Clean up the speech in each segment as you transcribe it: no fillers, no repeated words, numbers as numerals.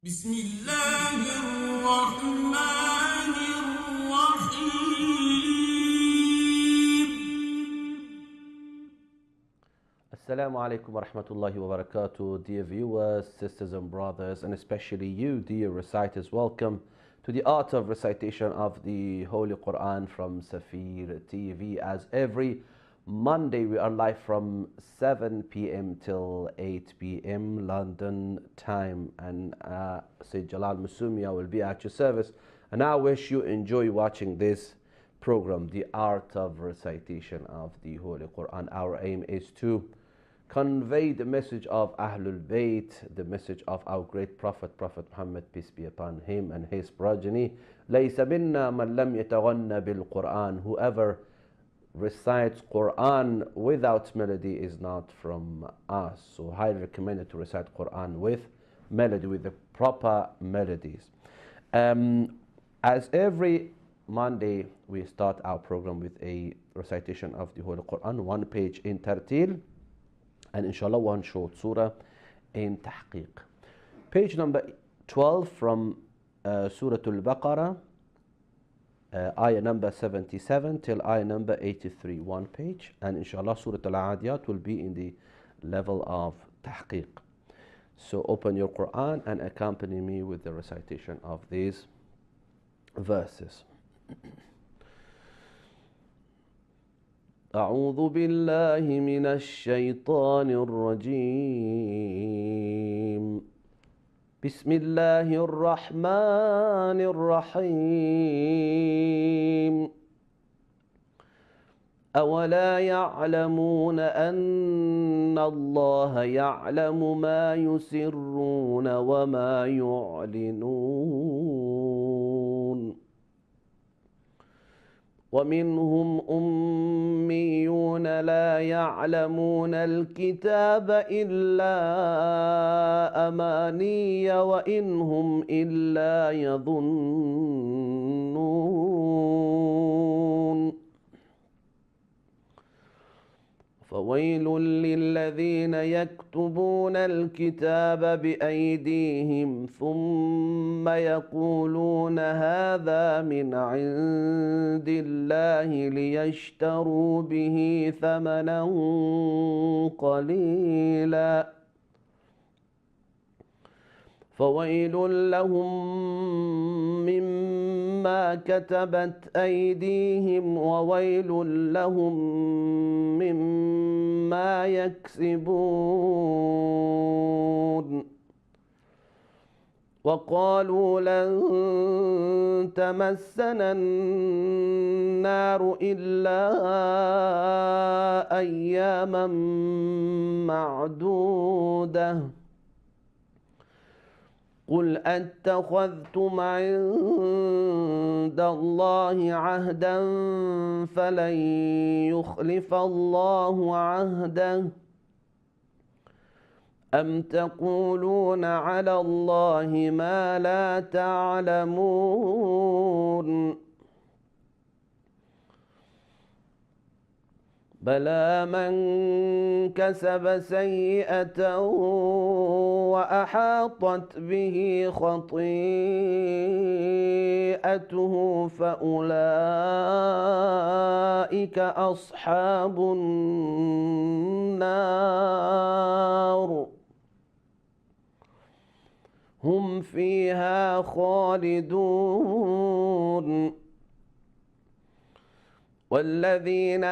بسم الله الرحمن الرحيم. Assalamu alaikum wa rahmatullahi wa barakatuh. Dear viewers, sisters and brothers, and especially you, dear reciters, welcome to the Art of Recitation of the Holy Quran from Safir TV. As every Monday, we are live from 7 p.m. till 8 p.m. London time. And Sayyid Jalal Massoumi, I will be at your service. And I wish you enjoy watching this program, the Art of Recitation of the Holy Quran. Our aim is to convey the message of Ahlul Bayt, the message of our great Prophet Muhammad, peace be upon him and his progeny. لَيْسَ مِنَّا مَنْ لَمْ يَتَغَنَّ بِالْقُرْآنِ. Whoever recites Quran without melody is not from us. So highly recommended to recite Quran with melody, with the proper melodies. As every Monday, we start our program with a recitation of the Holy Quran, one page in tarteel, and inshallah one short surah in tahqeeq. Page number 12 from Surah Al-Baqarah, ayah number 77 till ayah number 83, one page, and inshallah Surah Al-Adiyat will be in the level of tahqeeq. So open your Quran and accompany me with the recitation of these verses. أعوذ بالله من الشيطان الرجيم. بسم الله الرحمن الرحيم. أولا يعلمون أن الله يعلم ما يسرون وما يعلنون. ومنهم أميون لا يعلمون الكتاب إلا أماني وإن هم إلا يظنون. فويل للذين يكتبون الكتاب بأيديهم ثم يقولون هذا من عند الله ليشتروا به ثمنا قليلا. فويل لهم مما كتبت أيديهم وويل لهم مما يكسبون. وقالوا لن تمسنا النار إلا أياما معدودة. قل أتخذتم عند الله عهدا فلن يخلف الله عهده أم تقولون على الله ما لا تعلمون. بلى من كسب سيئة وأحاطت به خطيئته فأولئك أصحاب النار هم فيها خالدون. والذين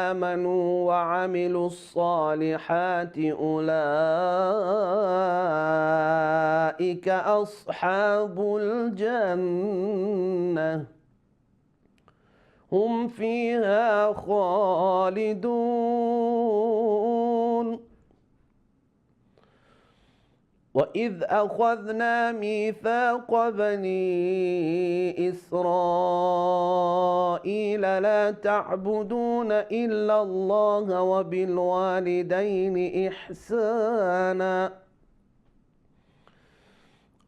آمنوا وعملوا الصالحات أولئك أصحاب الجنة هم فيها خالدون. وإذ أخذنا ميثاق بني إسرائيل لا تعبدون إلا الله وبالوالدين إحسانا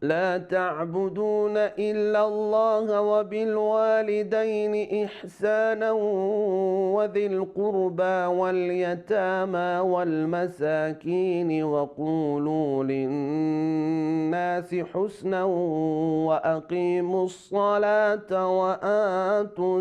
لا تعبدون إلا الله وبالوالدين إحسانا وذي القربى واليتامى والمساكين وقولوا للناس حسنا وأقيموا الصلاة وآتوا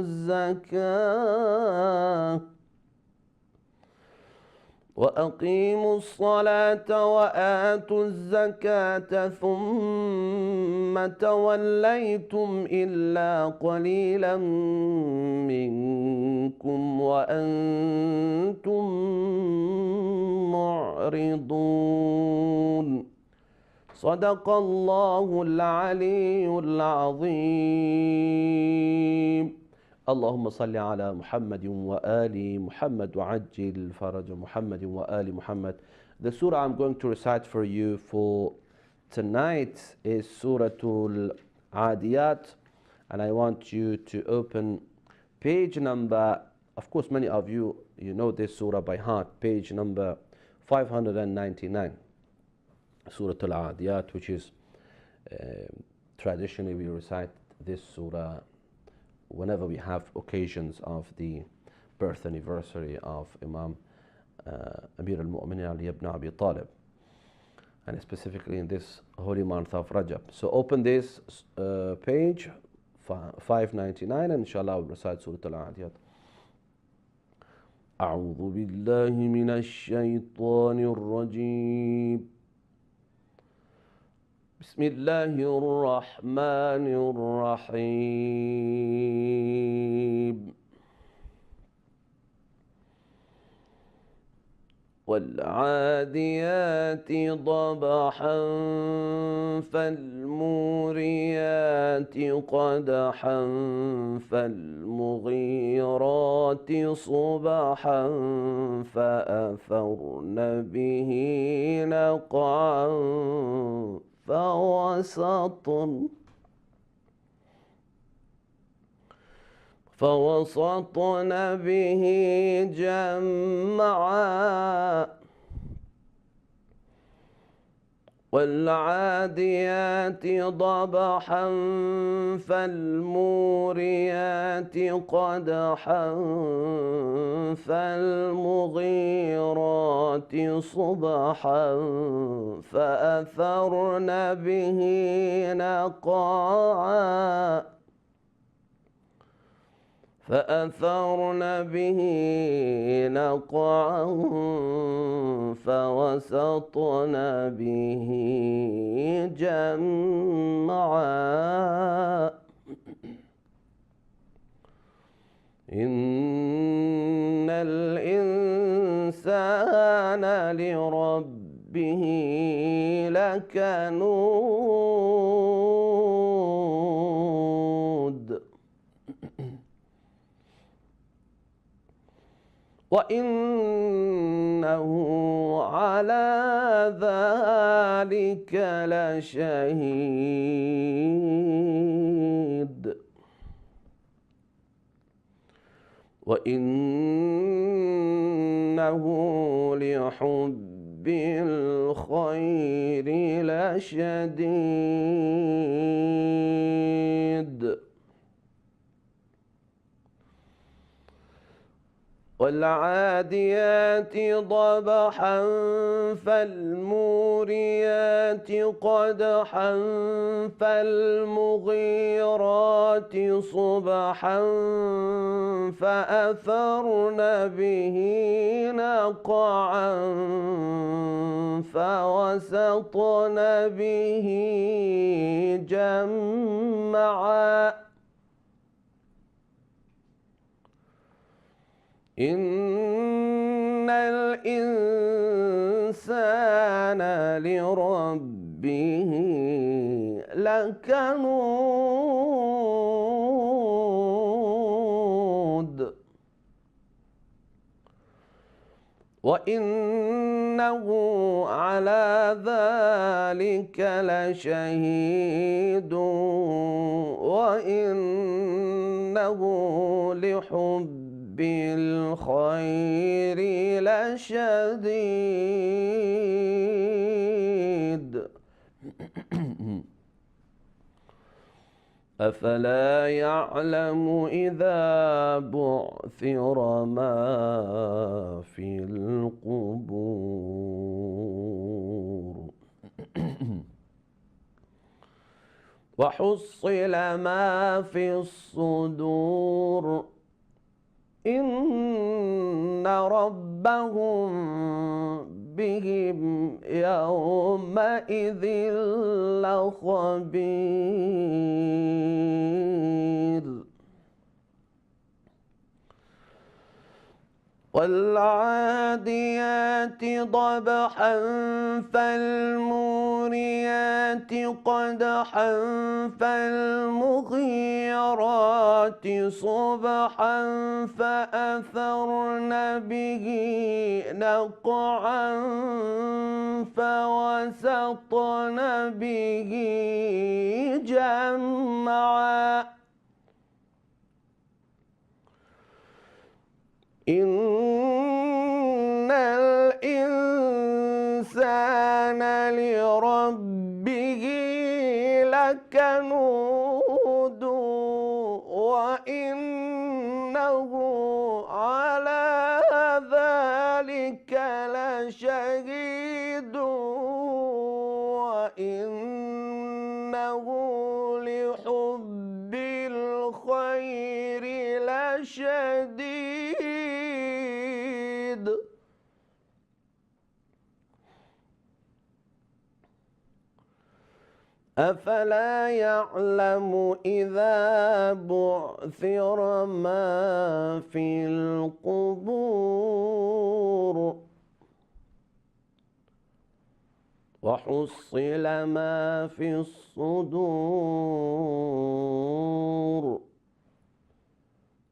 الزكاة ثم توليتم إلا قليلا منكم وأنتم معرضون. صدق الله العلي العظيم. اللهم صل على محمد وآل محمد وعجل فرج محمد وآل محمد. The surah I'm going to recite for you for tonight is Surah Al-Adiyat, and I want you to open page number, of course many of you know this surah by heart, page number 599. Surah Al-Adiyat, which is traditionally we recite this surah whenever we have occasions of the birth anniversary of Imam Amir al-Mu'minin Ali ibn Abi Talib, and specifically in this holy month of Rajab. So open this page 599 and inshallah we'll recite Surah Al-Adiyat. أعوذ بالله من الشيطان الرجيم. بسم الله الرحمن الرحيم. والعاديات ضبحا فالموريات قدحا فالمغيرات صبحا فأثرن به نقعا فوسطن به جمعا. والعاديات ضبحا فالموريات قدحا فالمغيرات صبحا فأثرن به نقعا فوسطن به جمعا. إن الإنسان لربه لكنود وإنه على ذلك لشهيد وإنه لحب الخير لشديد. والعاديات ضبحا فالموريات قدحا فالمغيرات صبحا فأثرن به نقعا فوسطن به جمعا. إن الإنسان لربه لكنود وإنه على ذلك لشهيد وإنه لحب بالخير لشديد. أفلا يعلم إذا بعثر ما في القبور وحصل ما في الصدور إن ربهم بهم يومئذ لخبير والعاديات ضبحا فالموريات قدحا فالمغيرات صبحا فأثرن به نقعا فوسطن به جمعا إن الإنسان لربه لكنود وإنه على ذلك لشهيد وإنه لحب الخير لشديد أفلا يعلم إذا بعثر ما في القبور وحصل ما في الصدور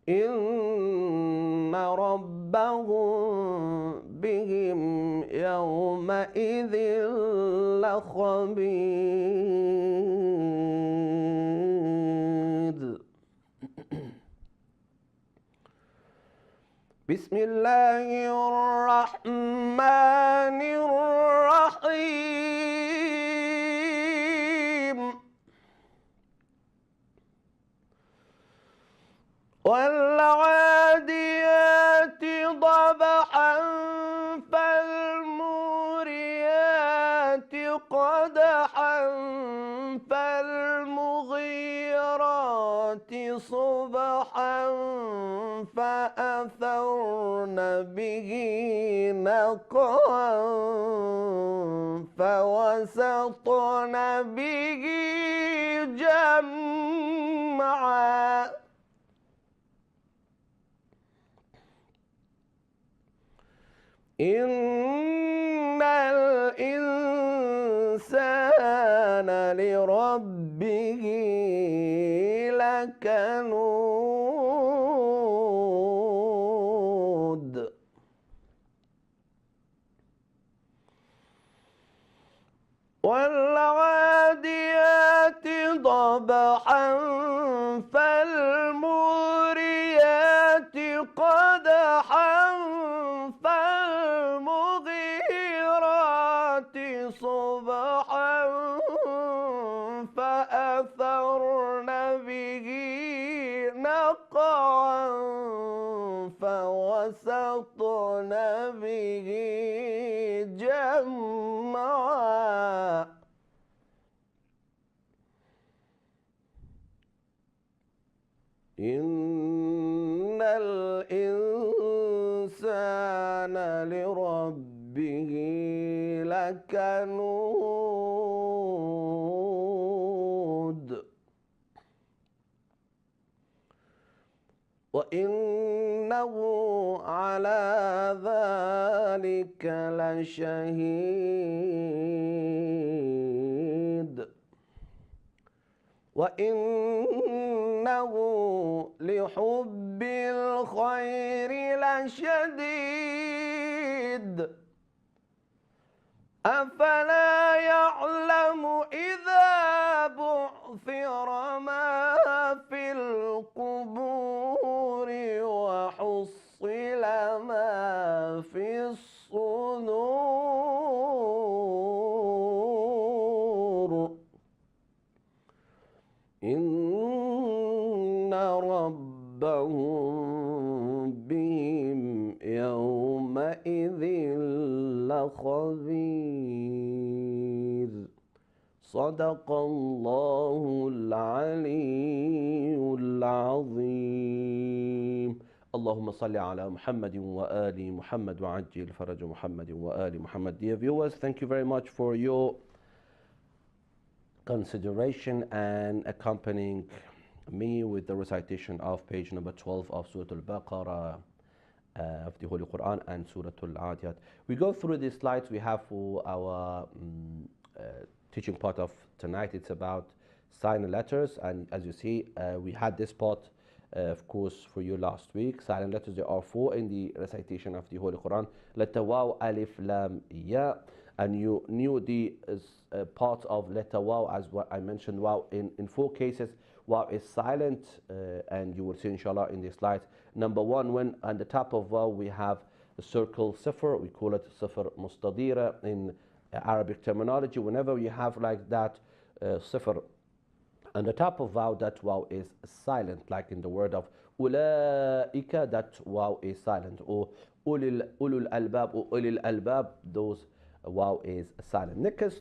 إن ربهم بهم يومئذ لخبير بسم الله الرحمن الرحيم والعاديات ضبحا فالموريات قدحا فالمغيرات صبحا فأثرن به نقعا فوسطن به جمعا إن الإنسان لربه لكنود والعاديات ضبحا فالموريات قدحا فالمغيرات صبحا فأثرن به نقعا فوسطن به جمعا إن الإنسان لربه لكنود وإنه على ذلك لشهيد وإنه لحب الخير لشديد أفلا يعلم إذا بعثر ما في القبور وحصل ما في الصدور إن ربهم بهم يومئذ لخبير صدق الله العلي العظيم. اللهم صل على محمد وآل محمد وعجل فرج محمد وآل محمد. Dear viewers, thank you very much for your consideration and accompanying me with the recitation of page number 12 of Surah Al-Baqarah of the Holy Quran and Surah Al-Adiyat. We go through the slides we have for our teaching part of tonight. It's about silent letters, and as you see, we had this part of course for you last week. Silent letters, there are 4 in the recitation of the Holy Quran: letter waw, alif, lam, ya. And you knew the part of letter waw, as what I mentioned. Waw in 4 cases, waw is silent, and you will see inshallah in the slides. Number 1, when on the top of waw we have a circle sifr, we call it sifr mustadira in Arabic terminology. Whenever you have like that sifr on the top of waw, that waw is silent, like in the word of ulaika, that waw is silent, or ulul albab or ulil albab, those waw is silent.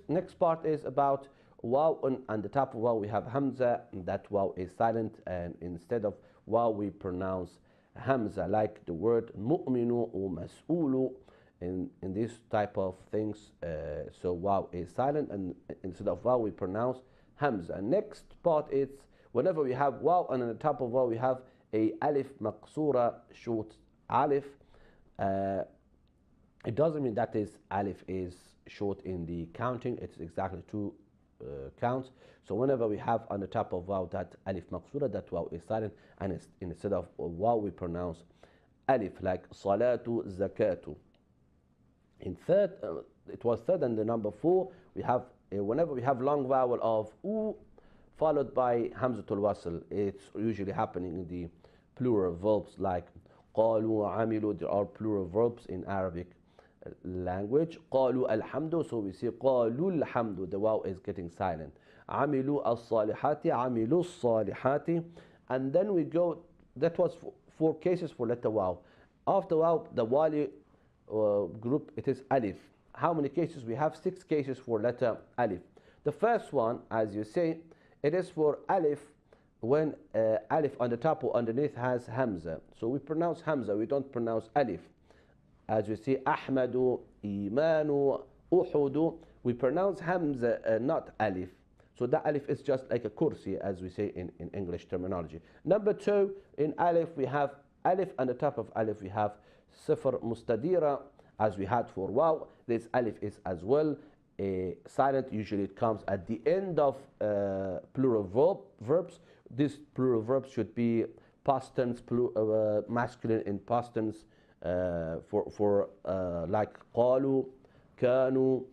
Next part is about waw, on the top of waw we have hamza, that waw is silent, and instead of waw we pronounce hamza, like the word mu'minu or mas'ulu. In this type of things, so waw is silent, and instead of waw we pronounce hamza. Next part is whenever we have waw, and on the top of waw we have a alif maqsura, short alif. It doesn't mean that is alif is short in the counting. It's exactly 2 counts. So whenever we have on the top of waw that alif maqsura, that waw is silent, and instead of waw we pronounce alif, like salatu, zakatu. In third, it was third, and the number 4, we have whenever we have long vowel of u followed by hamzatul wasl, it's usually happening in the plural verbs like qalu, amilu. There are plural verbs in Arabic language. Qalu alhamdu, so we say qalu alhamdu, the waw is getting silent. Amilu as-salihati, amilu as-salihati. And then we go, that was 4 cases for letter waw. After waw, the wali group, it is alif. How many cases? We have 6 cases for letter alif. The first one, as you say, it is for alif when alif on the top or underneath has hamza. So we pronounce hamza, we don't pronounce alif. As we say ahmadu, imanu, uhudu, we pronounce hamza, not alif. So that alif is just like a kursi, as we say in English terminology. Number 2, in alif we have alif, on the top of alif we have sifr mustadira, as we had for waw. This alif is as well silent. Usually it comes at the end of plural verbs. These plural verbs should be past tense, masculine in past tense, for like qalu, kanu,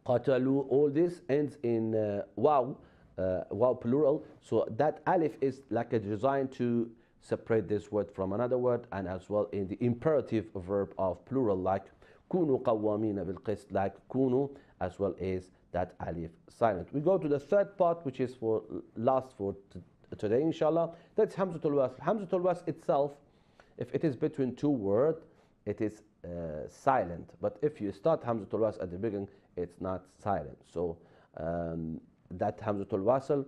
qatalu. All this ends in waw, waw plural. So that alif is like a design to separate this word from another word, and as well in the imperative verb of plural, like kunu qawwamina bil qist, like kunu, as well as that alif silent. We go to the third part, which is for last for today inshallah. That's hamzatul wasl. Hamzatul wasl itself, if it is between 2 words, it is silent, but if you start hamzatul wasl at the beginning, it's not silent. So that hamzatul wasl,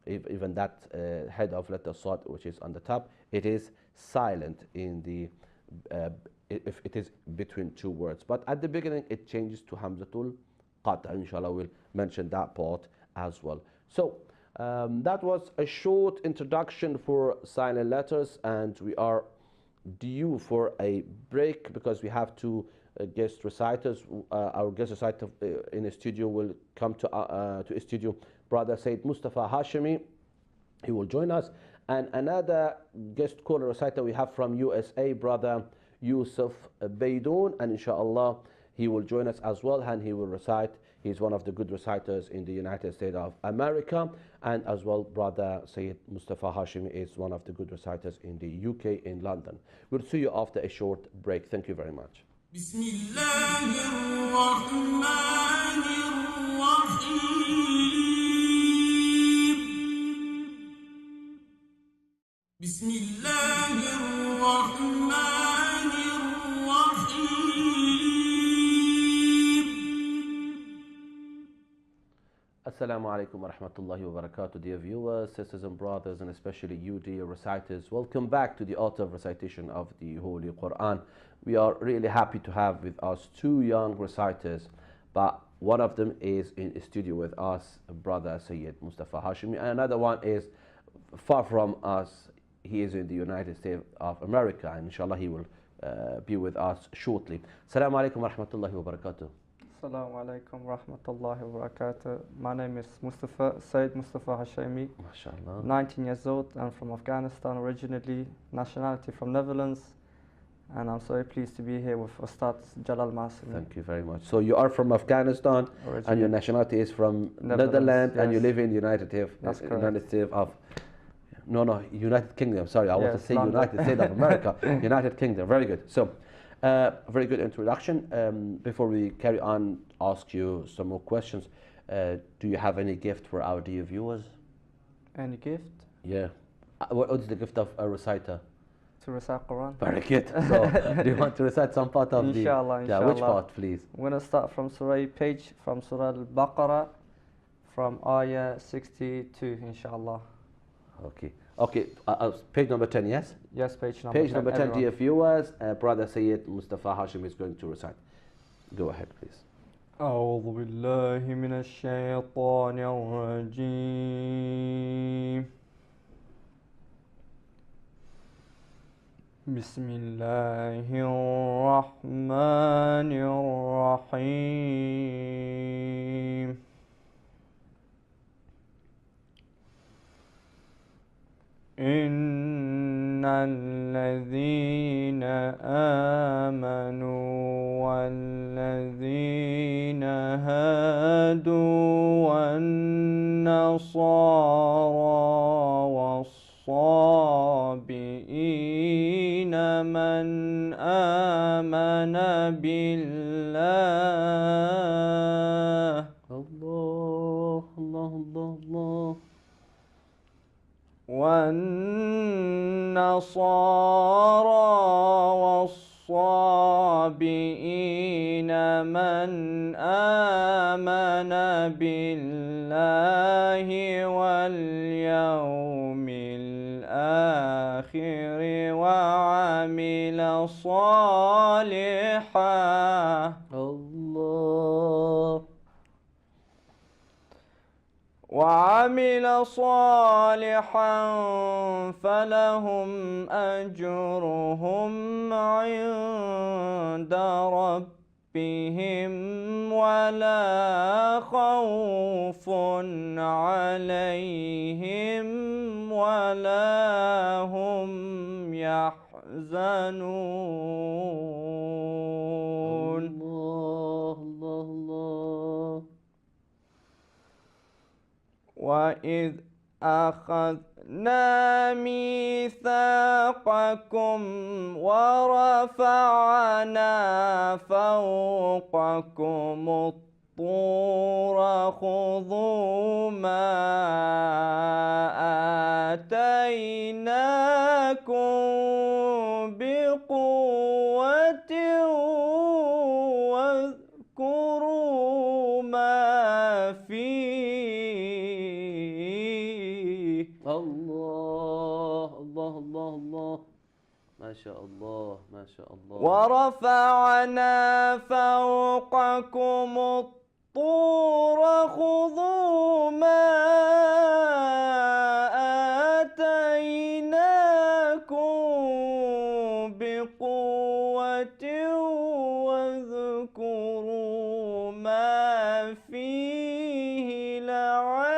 even that head of letter sad, which is on the top, it is silent in the if it is between 2 words. But at the beginning it changes to hamzatul qata. Inshallah we'll mention that part as well. So that was a short introduction for silent letters, and we are due for a break because we have 2 guest reciters. Our guest reciter in the studio will come to a studio, brother Sayyid Mustafa Hashemi. He will join us, and another guest caller reciter we have from USA, brother Youssef Beydoun, and inshallah he will join us as well, and he will recite. He's one of the good reciters in the United States of America, and as well brother Sayyid Mustafa Hashimi is one of the good reciters in the UK in London. We'll see you after a short break. Thank you very much. بسم الله الرحمن الرحيم. Assalamu alaikum wa rahmatullahi wa barakatuh, dear viewers, sisters and brothers, and especially you, dear reciters. Welcome back to the Art of Recitation of the Holy Quran. We are really happy to have with us two young reciters, but one of them is in studio with us, brother Sayyid Mustafa Hashemi, and another one is far from us. He is in the United States of America, and inshallah he will be with us shortly. Assalamu alaikum wa rahmatullahi wa barakatuh. Assalamu alaikum wa rahmatullahi wa barakatuh. My name is Mustafa, Sayyid Mustafa Hashemi. MashaAllah. 19 years old. I'm from Afghanistan originally, nationality from Netherlands. And I'm so pleased to be here with Ustad Jalal Massoumi. Thank you very much. So you are from Afghanistan, and your nationality is from Netherlands, and you yes. live in the United States of United Kingdom. Sorry, I want to say London. United States of America. United Kingdom. Very good. So, very good introduction. Before we carry on, ask you some more questions. Do you have any gift for our dear viewers? Any gift? Yeah. What is the gift of a reciter? To recite Quran? Very good. So, do you want to recite some part of Inshallah, Yeah, which inshallah. part, please? We're going to start from Surah Al-Baqarah, from Ayah 62, inshallah. Okay. Okay. Page number 10, yes? Yes, page number 10. Page number 10, everyone. dear viewers, brother Sayyid Mustafa Hashim is going to recite. Go ahead, please. أعوذ بالله من الشيطان الرجيم. بسم الله الرحمن الرحيم. إن الذين آمنوا والذين هادوا والنصارى والصابئين من آمن بالله Allah, Allah, Allah, Allah. والنصارى والصابئين من آمن بالله واليوم الآخر وعمل صالحا Allah. فلهم أجرهم عند ربهم ولا خوف عليهم ولا هم يحزنون. Allah, Allah, Allah. وإذ أخذنا ميثاقكم ورفعنا فوقكم الطور خذوا ما آتيناكم بقوة واذكروا ما فيه. Allah, Allah, Allah, Allah. MashaAllah, MashaAllah. ورفعنا فوقكم الطور خذوا ما آتيناكم بقوة واذكروا ما فيه لعلكم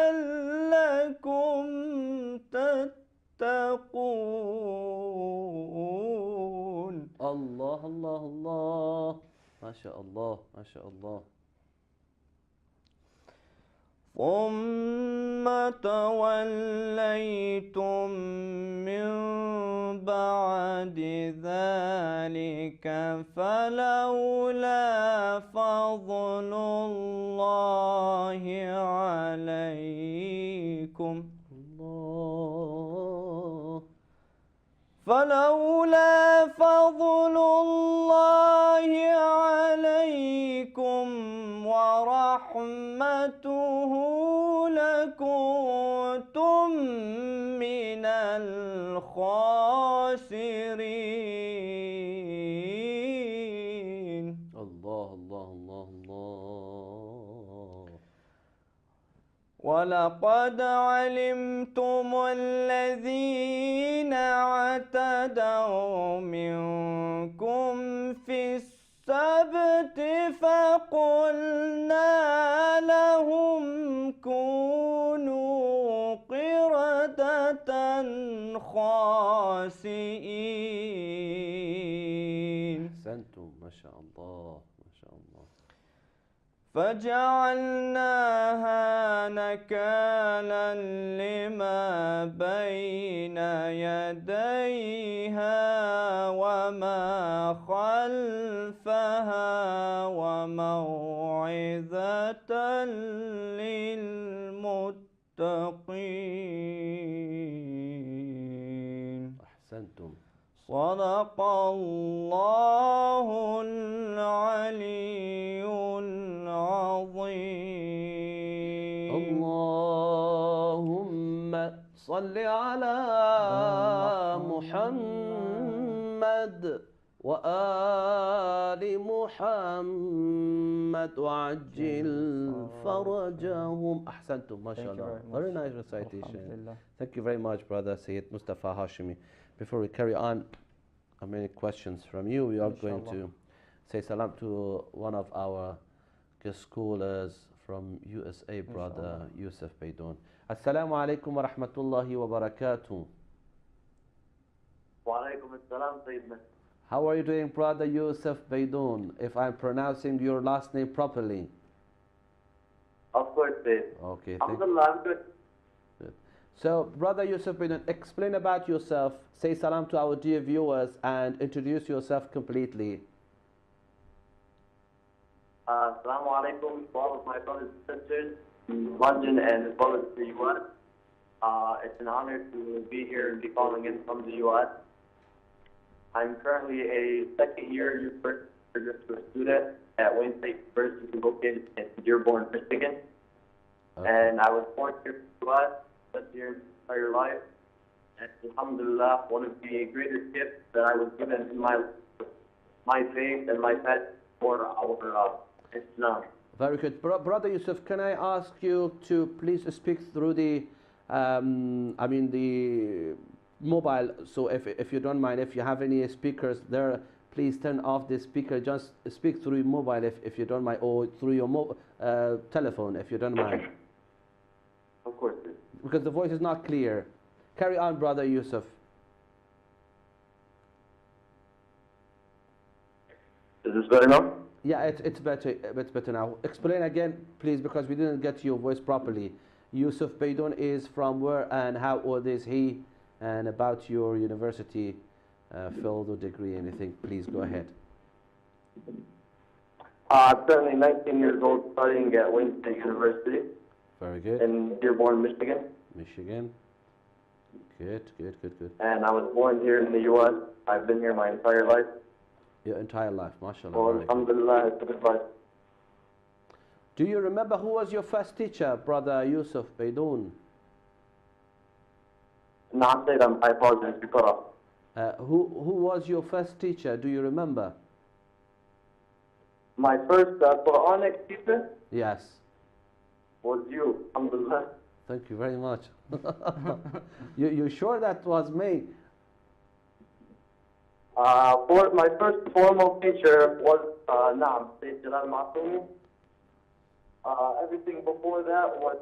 تتقون. Allah, Allah, Allah. MashaAllah, MashaAllah. ثم توليتم من بعد ذلك فلولا فضل الله عليكم Allah. فلولا فضل الله عليكم ورحمته لكنتم من الخاسرين. Allah, Allah, Allah, Allah. ولقد علمتم الذين اعتدوا منكم في السبت فقلنا لهم كونوا قردة خاسئين. أحسنتم ما شاء الله ما شاء الله. فجعلناها نكالا لما بين يديها وما خلفها وموعظة للمتقين. أحسنتم. صدق الله العلي العظيم. اللهم صل على محمد وآل محمد وعجل فرجهم. أحسنتم ما شاء الله. Very nice recitation. Thank you very much, brother Sayyid Mustafa Hashemi. Before we carry on, many questions from you. We are going to say salam to one of our guest scholars from USA, brother Youssef Beydoun. Assalamu alaikum wa rahmatullahi wa barakatuh. Wa alaikum assalam, Sayyidina. How are you doing, brother Youssef Beydoun, if I'm pronouncing your last name properly? Of course, Sayyid. Okay, Alhamdulillah, I'm good. So, brother Youssef Beydoun, explain about yourself, say salam to our dear viewers, and introduce yourself completely. Assalamu alaikum to all of my brothers and sisters in London and as well as the U.S. It's an honor to be here and be calling in from the U.S. I'm currently a second-year university student at Wayne State University located in Dearborn, Michigan. Okay. And I was born here in the U.S., lived here my entire life. And alhamdulillah, one of the greatest gifts that I was given in my faith and my faith for our Islam. Very good. Brother Youssef, can I ask you to please speak through the, the mobile, so if you don't mind, if you have any speakers there, please turn off the speaker, just speak through your mobile if you don't mind, or through your telephone if you don't mind. Of course. Because the voice is not clear. Carry on, brother Youssef. Is this better now? Yeah, it's better now. Explain again, please, because we didn't get your voice properly. Youssef Beydoun is from where and how old is he? And about your university field or degree, anything, please go ahead. I'm currently 19 years old, studying at Wayne State University. Very good. In Dearborn, Michigan. Michigan. Good. And I was born here in the U.S. I've been here my entire life. Your entire life, mashallah. Well, alhamdulillah, it's a good life. Do you remember who was your first teacher, brother Youssef Beydoun? No, I'm saying I apologize, you cut off. Who was your first teacher? Do you remember? My first Quranic teacher Yes. was you, alhamdulillah. Thank you very much. you sure that was me? For my first formal teacher was Jalal Massoumi. Everything before that was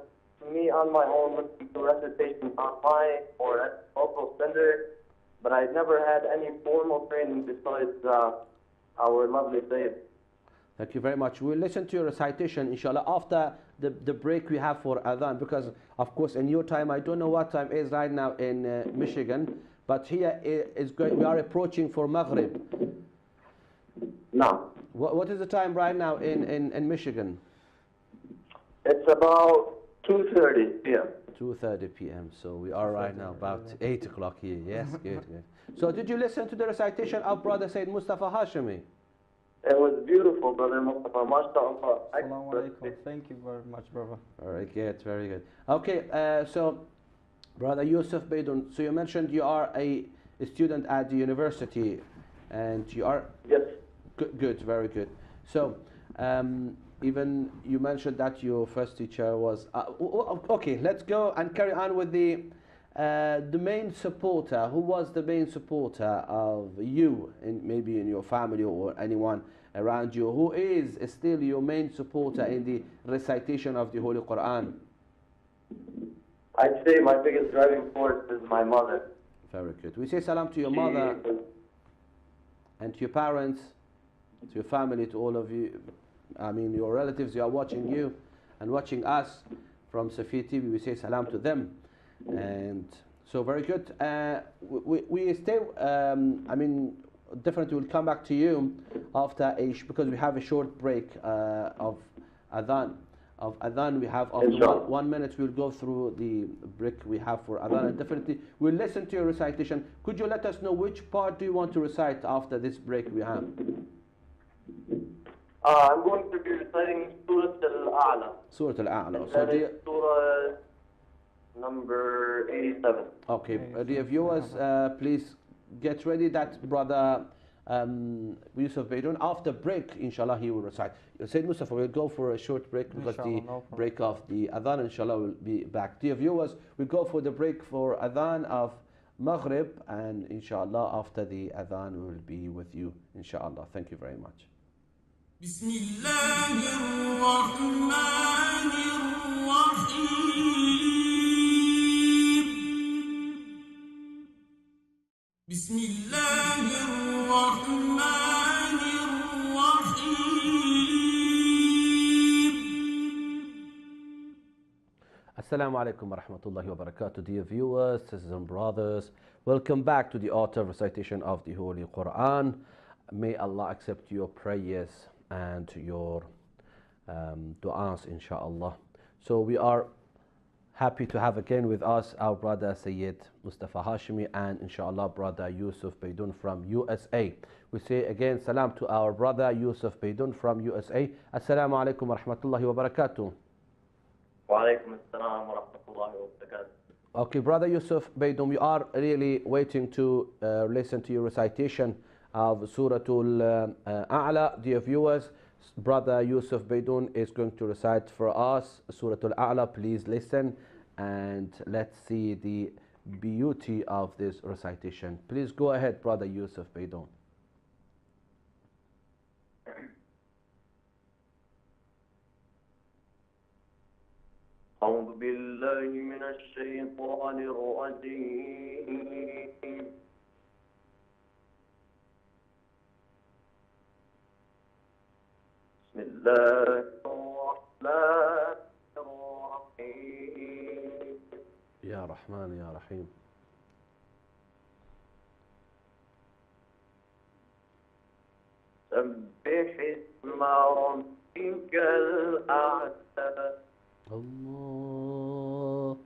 me on my own listening to recitations online or at local center, but I never had any formal training besides our lovely Sayyid. Thank you very much. We'll listen to your recitation, inshallah, after the break we have for Adhan, because, of course, in your time, I don't know what time is right now in Michigan, but here we are approaching for Maghrib. No. What is the time right now in Michigan? It's about 2:30 p.m. 2:30 p.m. So we are right now about yeah. 8 o'clock here. Yes, good, good. So did you listen to the recitation of Brother Sayyid Mustafa Hashemi? It was beautiful, Brother Mustafa. MashaAllah. Assalamu alaikum. Thank you very much, brother. Very good, very good. Okay, so Brother Youssef Beydoun, so you mentioned you are a student at the university and you are Yes. good, very good. So even you mentioned that your first teacher was okay. Let's go and carry on with the main supporter. Who was the main supporter of you, maybe in your family or anyone around you? Who is still your main supporter in the recitation of the Holy Quran? I'd say my biggest driving force is my mother. Very good. We say salam to your mother and to your parents, to your family, to all of you. I mean, your relatives, you are watching you and watching us from Safi TV. We say salam to them. And so very good. We stay, I mean, definitely we'll come back to you after because we have a short break of Adhan. We have after 1 minute we'll go through the break we have for Adhan, and definitely we'll listen to your recitation. Could you let us know which part do you want to recite after this break we have? I'm going to be reciting Surah Al-A'la. Surah Al-A'la. That is Surah number 87. Okay, dear viewers, please get ready that Brother Youssef Beydoun, after break, inshallah, he will recite. Sayyid Mustafa, we'll go for a short break because the break of the Adhan, inshallah, will be back. Dear viewers, we go for the break for Adhan of Maghrib, and inshallah, after the Adhan, we will be with you, inshallah. Thank you very much. بسم الله الرحمن الرحيم بسم الله الرحمن الرحيم Assalamu alaikum wa rahmatullahi wa barakatuh, dear viewers, sisters and brothers. Welcome back to the Art of Recitation of the Holy Quran. May Allah accept your prayers and your du'as, inshallah. So we are happy to have again with us our brother Sayyid Mustafa Hashemi and inshallah brother Youssef Beydoun from USA. We say again salam to our brother Youssef Beydoun from USA. Assalamu alaikum wa rahmatullahi wa barakatuh. Wa alaikum assalam wa rahmatullahi wa barakatuh. Okay, brother Youssef Beydoun, we are really waiting to listen to your recitation of Surah Al-A'la. Dear viewers, brother Youssef Beydoun is going to recite for us Surah Al-A'la. Please listen and let's see the beauty of this recitation. Please go ahead, brother Youssef Beydoun. أعوذ بالله من الشيطان الرجيم بسم الله الرحمن الرحيم يا رحمن يا رحيم سبح اسم ربك الأعلى الله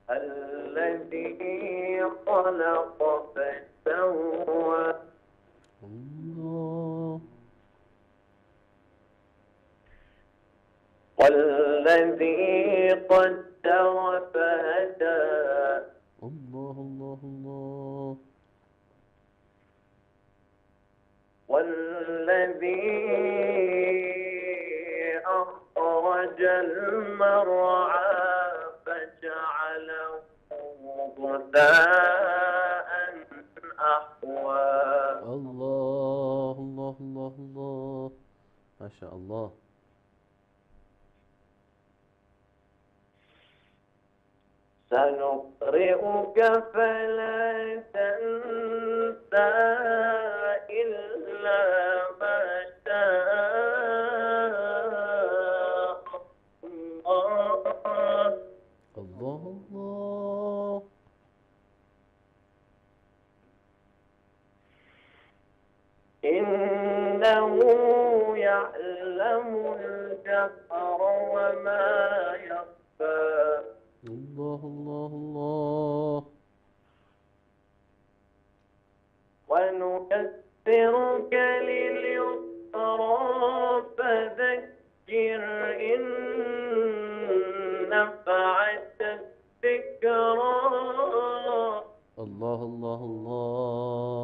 الذي خلق فسوى الله والذي قدر فهدى الله الله الله والذي أخرج المرعى فجعله غثاء أحوى الله الله الله الله ما شاء الله سنقرئك فلا تنسى إلا ما شاء الله الله الله إنه يعلم الجهر وما يخفى الله الله الله. ونيسرك لليسرى فذكر إن نفعت الذكرى الله الله الله.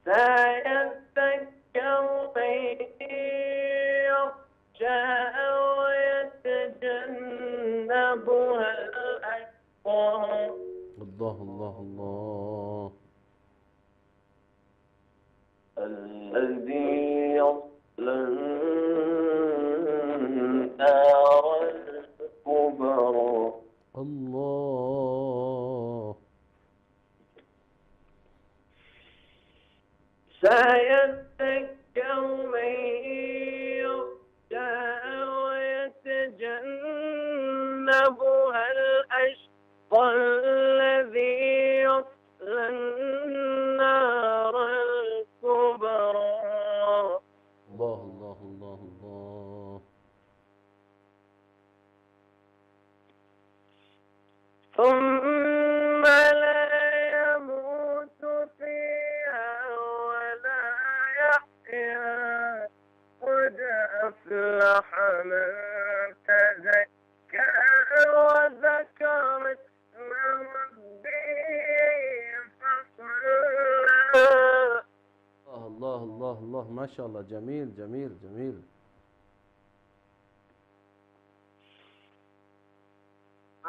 سيذكر من يخشى ويتجنبها الأشقى الله الله الله. الذي يصلى النار الكبرى الله. سيذكر من يخشى ويتجنبها الأشقى الذي يصلى النار الكبرى الله الله الله الله. ثم لا يموت فيها ولا يحيا قد أفلح من تزكى وذكر اسم ربه فصلى الله الله الله. ما شاء الله. جميل جميل جميل.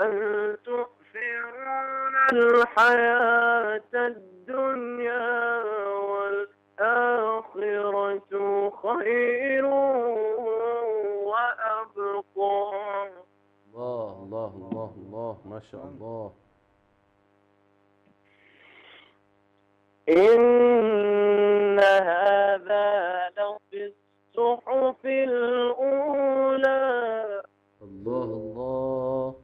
بل تؤثرون الحياة الدنيا والآخرة خير وأبقى الله الله الله الله. ما شاء الله. إن هذا لفي الصحف الأولى الله الله.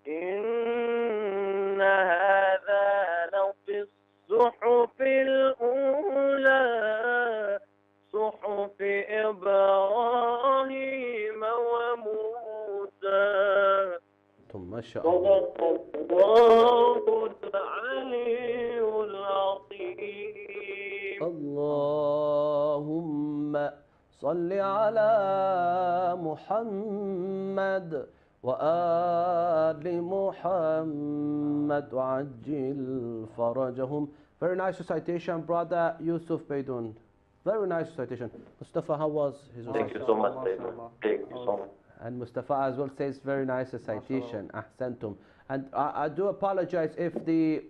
إن هذا لفي الصحف الأولى صحف إبراهيم وموسى ما شاء الله. صدق الله العلي العظيم. اللهم صل على محمد وآل محمد وعجل فرجهم. Very nice recitation, brother Youssef Beydoun. Very nice recitation. Mustafa, how was his Thank recitation? you so much, David. Thank you so much. And Mustafa as well says very nice recitation. Ahsantum. And I do apologize if the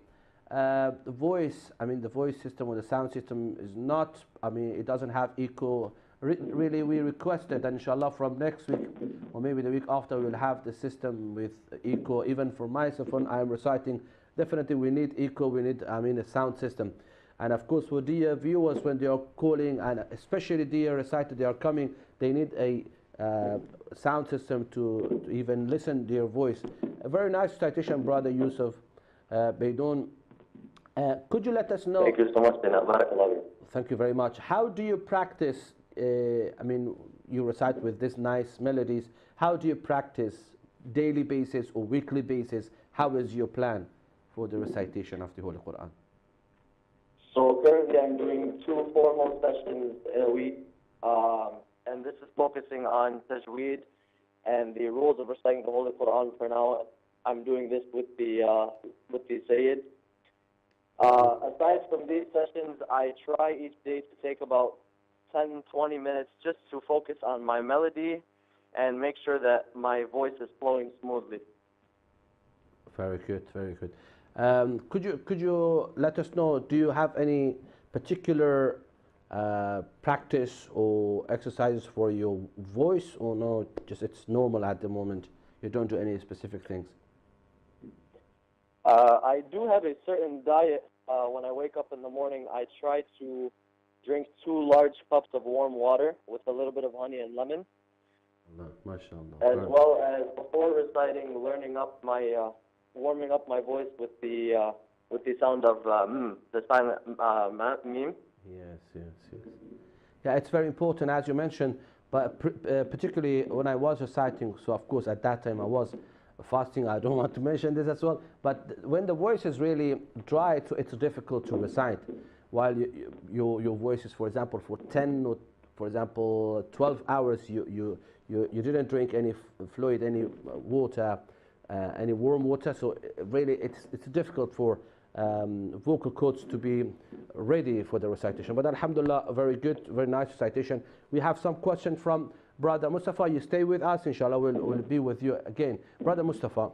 voice, the voice system or the sound system is not, it doesn't have echo. Really, we requested, and inshallah from next week or maybe the week after we'll have the system with echo. Even for myself when I'm reciting, definitely we need echo, we need a sound system. And of course for dear viewers when they are calling, and especially dear reciter, they are coming, they need a sound system to even listen to your voice. A very nice recitation, brother Youssef Beydoun. Could you let us know? Thank you so much, Barakallahu. Thank you very much. How do you practice? You recite with these nice melodies. How do you practice daily basis or weekly basis? How is your plan for the recitation of the Holy Quran? So currently I'm doing 2 formal sessions a week, and this is focusing on tajweed and the rules of reciting the Holy Quran. For now, I'm doing this with the Sayyid. Aside from these sessions, I try each day to take about 10-20 minutes just to focus on my melody and make sure that my voice is flowing smoothly. Very good, very good. Could you let us know, do you have any particular practice or exercises for your voice, or no, just it's normal at the moment? You don't do any specific things? I do have a certain diet. When I wake up in the morning, I try to drink 2 large cups of warm water with a little bit of honey and lemon. MashaAllah. As well as before reciting, learning up my warming up my voice with the sound of the silent meme. Yes, yes, yes. Yeah, it's very important, as you mentioned, but particularly when I was reciting, so of course at that time I was fasting, I don't want to mention this as well, but when the voice is really dry, it's difficult to recite. While your voice is, for example, for 10 or, for example, 12 hours, you didn't drink any fluid, any water, any warm water, so really it's difficult for vocal cords to be ready for the recitation. But alhamdulillah, very good, very nice recitation. We have some question from Brother Mustafa. You stay with us, inshallah, we'll be with you again. Brother Mustafa,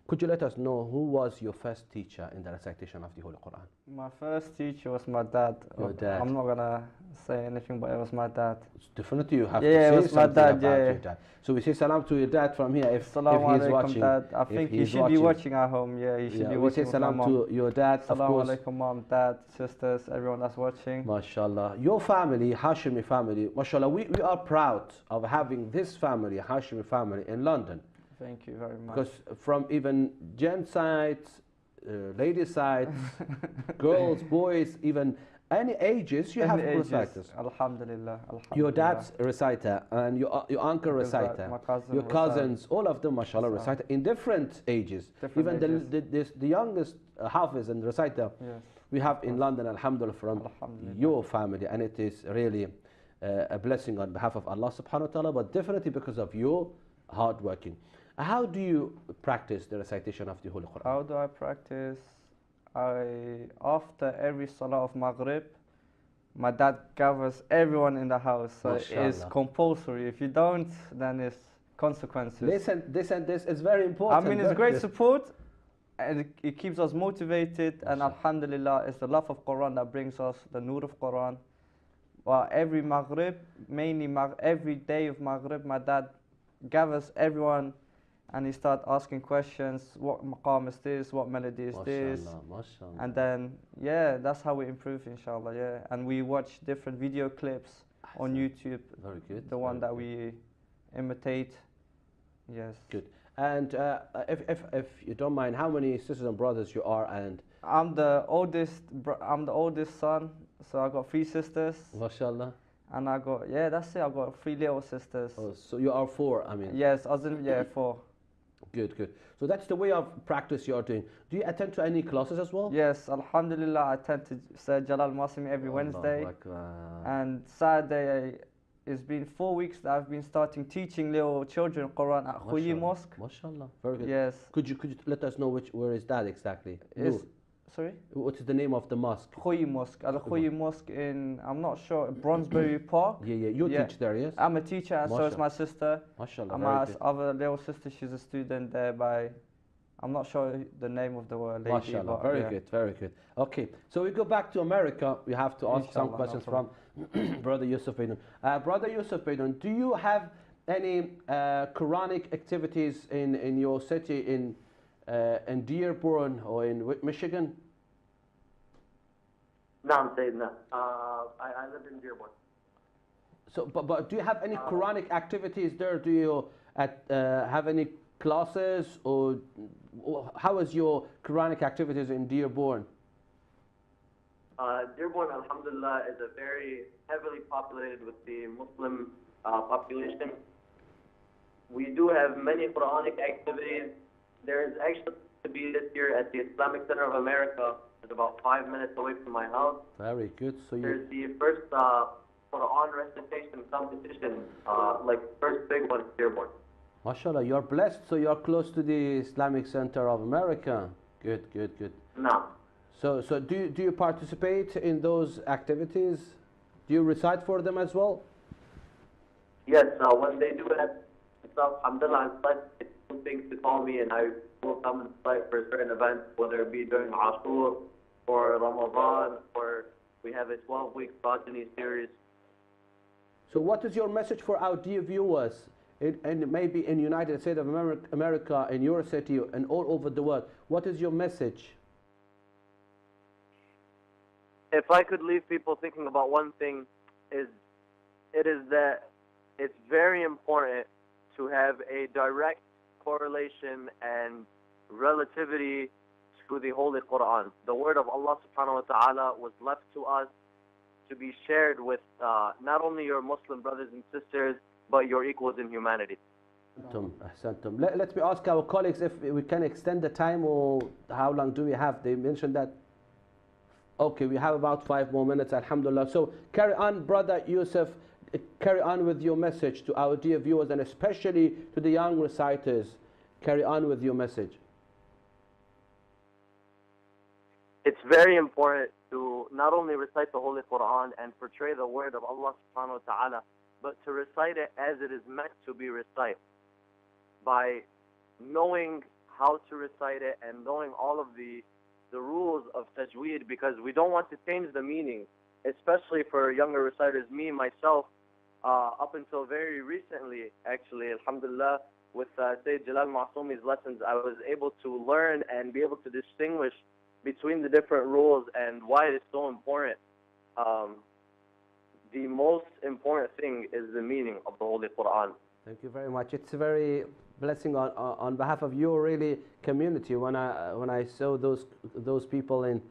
could you let us know who was your first teacher in the recitation of the Holy Quran? My first teacher was my dad. Your dad. I'm not gonna say anything, but it was my dad. Definitely you have Yeah, to it say was my something dad, about yeah. your dad. So we say salam to your dad from here if Assalamu he's alaikum, watching. Dad. I if think he he's should be watching at home. Yeah, he should Yeah, be we watching say with my salam mom. to your dad, of Assalamu course. alaikum, mom, dad, sisters, everyone that's watching. MashaAllah. Your family, Hashemi family, MashaAllah, we are proud of having this family, Hashemi family, in London. Thank you very much. Because from even gent side, lady side, girls, boys, even any ages, you have reciters. Alhamdulillah, alhamdulillah. Your dad's a reciter, and your uncle That's right, reciter, my cousin your reciter. cousins, all of them, mashallah, reciter in different ages. Different Even the youngest hafiz and reciter Yes. we have in London, alhamdulillah, from Alhamdulillah. your family, and it is really a blessing on behalf of Allah subhanahu wa ta'ala, but definitely because of your hard working. How do you practice the recitation of the Holy Quran? How do I practice? After every salah of Maghrib, my dad gathers everyone in the house, so it's Mashallah. compulsory. If you don't, then it's consequences. This is very important. I mean, it's great support, and it keeps us motivated. And alhamdulillah, it's the love of Quran that brings us the nur of Quran. Well, every Maghrib, mainly every day of Maghrib, my dad gathers everyone, and he starts asking questions. What maqam is this? What melody is this? Mashallah. And then, yeah, that's how we improve, inshallah, yeah. And we watch different video clips on YouTube. Very good. The one very that good. we imitate. Yes. Good. And if you don't mind, how many sisters and brothers you are? And I'm the oldest. I'm the oldest son, so I got 3 sisters, mashallah. and I got that's it. I got 3 little sisters. Oh, so you are 4. I mean. Yes, as in 4. Good, good. So that's the way of practice you are doing. Do you attend to any classes as well? Yes, alhamdulillah, I attend to Sir Jalal Massoumi every Wednesday, Allahu Akbar. and Saturday. It's been 4 weeks that I've been starting teaching little children Quran at Khuyi Mashallah. Mosque. Mashallah. Very good. Yes. Could you let us know where is that exactly? Is sorry? What is the name of the mosque? Khuyi Mosque. Al Khuyi Mosque in, I'm not sure, Bronsbury Park. Yeah, yeah. You Yeah. teach there, yes? I'm a teacher, and so is Mashallah. my sister. Mashallah. And Very my good. other little sister, she's a student there by, I'm not sure the name of the lady. Mashallah. but Very yeah. good. Very good. Okay. So we go back to America. We have to ask some Inshallah, no questions from problem. Brother Youssef Beydoun. Brother Youssef Beydoun, do you have any Quranic activities in your city in Dearborn or in Michigan? Naam, Sayyidina. I live in Dearborn. So, but do you have any Quranic activities there? Do you have any classes, or how is your Quranic activities in Dearborn? Dearborn, alhamdulillah, is a very heavily populated with the Muslim population. We do have many Quranic activities. There is actually to be this year at the Islamic Center of America. It's about 5 minutes away from my house. Very good. So you. There's the first Quran recitation competition, like first big one in Dearborn. MashaAllah, you are blessed, so you are close to the Islamic Center of America. Good, good, good. No. So do you participate in those activities? Do you recite for them as well? Yes, when they do it, alhamdulillah, it's two things to call me, and I will come and recite for certain events, whether it be during Ashur or Ramadan, or we have a 12-week progeny series. So what is your message for our dear viewers, and maybe in United States of America, in your city, and all over the world? What is your message? If I could leave people thinking about one thing, it is that it's very important to have a direct correlation and relativity to the Holy Quran. The word of Allah subhanahu wa ta'ala was left to us to be shared with not only your Muslim brothers and sisters, but your equals in humanity. أحسنتم. Let me ask our colleagues if we can extend the time, or how long do we have? They mentioned that. Okay, we have about 5 more minutes, alhamdulillah. So carry on, brother Youssef, carry on with your message to our dear viewers and especially to the young reciters. Carry on with your message. It's very important to not only recite the Holy Quran and portray the word of Allah subhanahu wa ta'ala, but to recite it as it is meant to be recited, by knowing how to recite it and knowing all of the rules of tajweed, because we don't want to change the meaning, especially for younger reciters. Me, myself, up until very recently, actually, alhamdulillah, with Sayyid Jalal Massoumi's lessons, I was able to learn and be able to distinguish between the different rules and why it is so important. The most important thing is the meaning of the Holy Quran. Thank you very much. It's a very blessing on behalf of your really community. When I saw those people in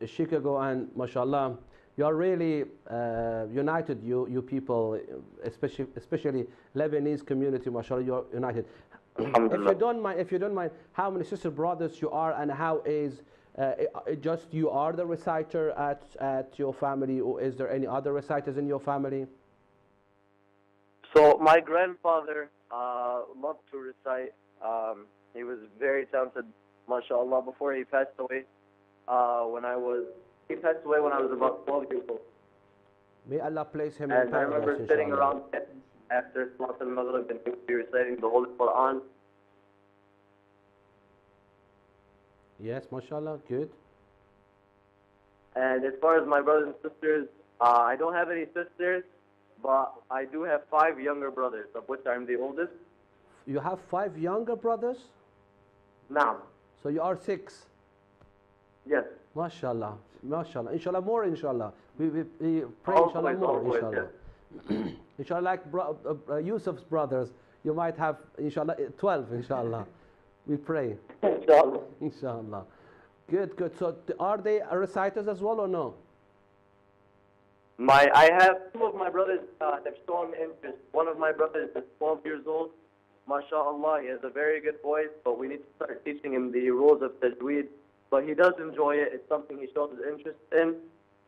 Chicago, and mashallah, you are really united. You people, especially Lebanese community, mashallah, you are united. If you don't mind, how many sister brothers you are, and how is just you are the reciter at your family, or is there any other reciters in your family? So my grandfather loved to recite. He was very talented, mashallah. Before he passed away, he passed away when I was about 12 years old. May Allah place him and in paradise. I remember sitting around after Salat al-Maghrib and he would be reciting the Holy Quran. Yes, mashallah, good. And as far as my brothers and sisters, I don't have any sisters, but I do have 5 younger brothers, of which I'm the oldest. You have 5 younger brothers? Now. So you are 6? Yes. MashaAllah, MashaAllah. Inshallah, more, inshallah. We pray, inshallah, more, inshallah. Yes. Inshallah, like Youssef's brothers, you might have, inshallah, 12, inshallah. We pray. Inshallah. Inshallah. Good, good. So are they reciters as well or no? I have 2 of my brothers that have shown interest. One of my brothers is 12 years old. MashaAllah, he has a very good voice, but we need to start teaching him the rules of tajweed. But he does enjoy it. It's something he shows his interest in.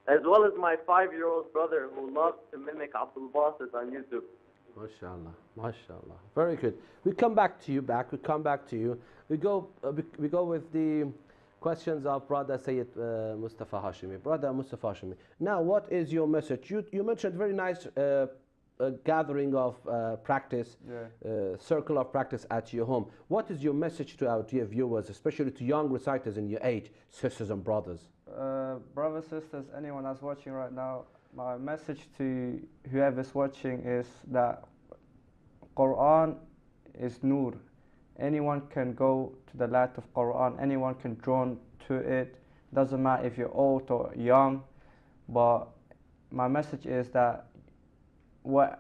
As well as my 5-year-old brother who loves to mimic Abdul Basit on YouTube. MashaAllah, MashaAllah. Very good. We come back to you. We go with the questions of Brother Sayyid Mustafa Hashemi. Brother Mustafa Hashemi. Now, what is your message? You mentioned very nice gathering of practice, circle of practice at your home. What is your message to our dear viewers, especially to young reciters in your age, sisters and brothers? Brothers, sisters, anyone that's watching right now, my message to whoever's watching is that Quran is nur. Anyone can go to the light of Quran, anyone can drawn to it. Doesn't matter if you're old or young, but my message is that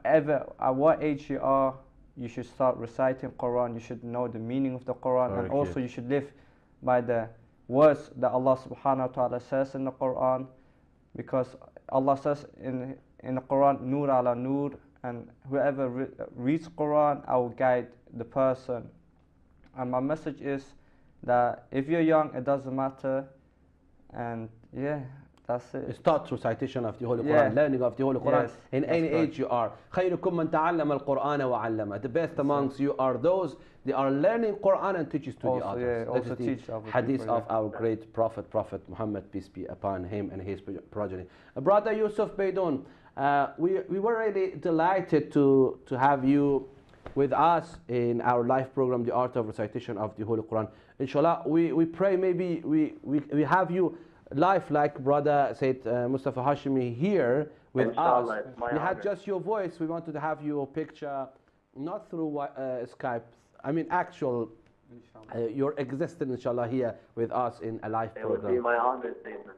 at what age you are, you should start reciting Quran. You should know the meaning of the Quran, and also you should live by the words that Allah subhanahu wa ta'ala says in the Quran, because Allah says in the Quran, nur ala nur, and whoever reads Quran, I will guide the person. And my message is that if you're young, it doesn't matter, and yeah, that's it. Start recitation of the Holy Quran, learning of the Holy Quran in any age you are. خيركم من تعلم القرآن وعلمه. The best amongst you are those that are learning Quran and teaches to the others. Also teach the hadith of our great Prophet Muhammad, peace be upon him and his progeny. Brother Youssef Beydoun, we were really delighted to have you with us in our live program, The Art of Recitation of the Holy Quran. Inshallah, we pray maybe we have you live like Brother Sayyid Mustafa Hashemi here with Inshallah, us. We had just your voice. We wanted to have your picture, not through Skype, I mean actual, your existence, inshallah, here with us in a live program. It would be my honor, Sayyidina.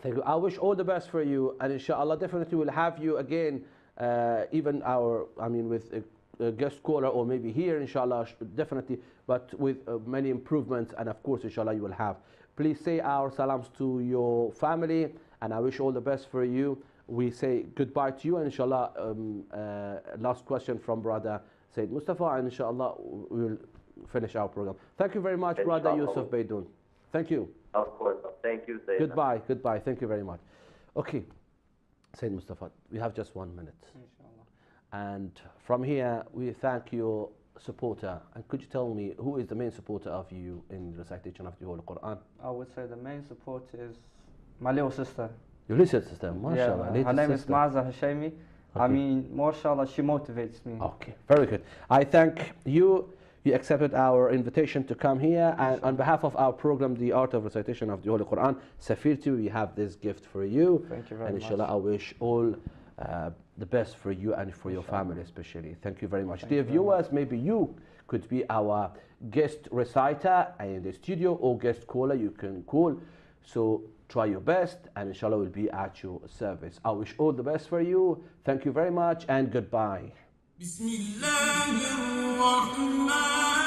Thank you. I wish all the best for you, and inshallah, definitely we'll have you again, even with guest caller or maybe here inshallah, definitely, but with many improvements, and of course inshallah you will have. Please say our salams to your family, and I wish all the best for you. We say goodbye to you, and inshallah last question from brother Said Mustafa, and inshallah we will finish our program. Thank you very much, brother Youssef Beydoun. Thank you. Of course. Thank you, Sayyidina. Goodbye, goodbye. Thank you very much. Okay, Said Mustafa, we have just 1 minute. Inshallah. And from here, we thank your supporter. And could you tell me who is the main supporter of you in recitation of the Holy Quran? I would say the main support is my little sister. Your little sister, mashallah. Yeah, her name is sister. Hashemi. I Okay. mean, mashallah, she motivates me. Okay, very good. I thank you. You accepted our invitation to come here, and on behalf of our program, The Art of Recitation of the Holy Quran, Safirti, we have this gift for you. Thank you very And much. inshallah, I wish all the best for you and for your family especially. Thank you very much. Dear viewers, maybe you could be our guest reciter in the studio or guest caller. You can call. So try your best, and inshallah will be at your service. I wish all the best for you. Thank you very much, and goodbye. بسم الله الرحمن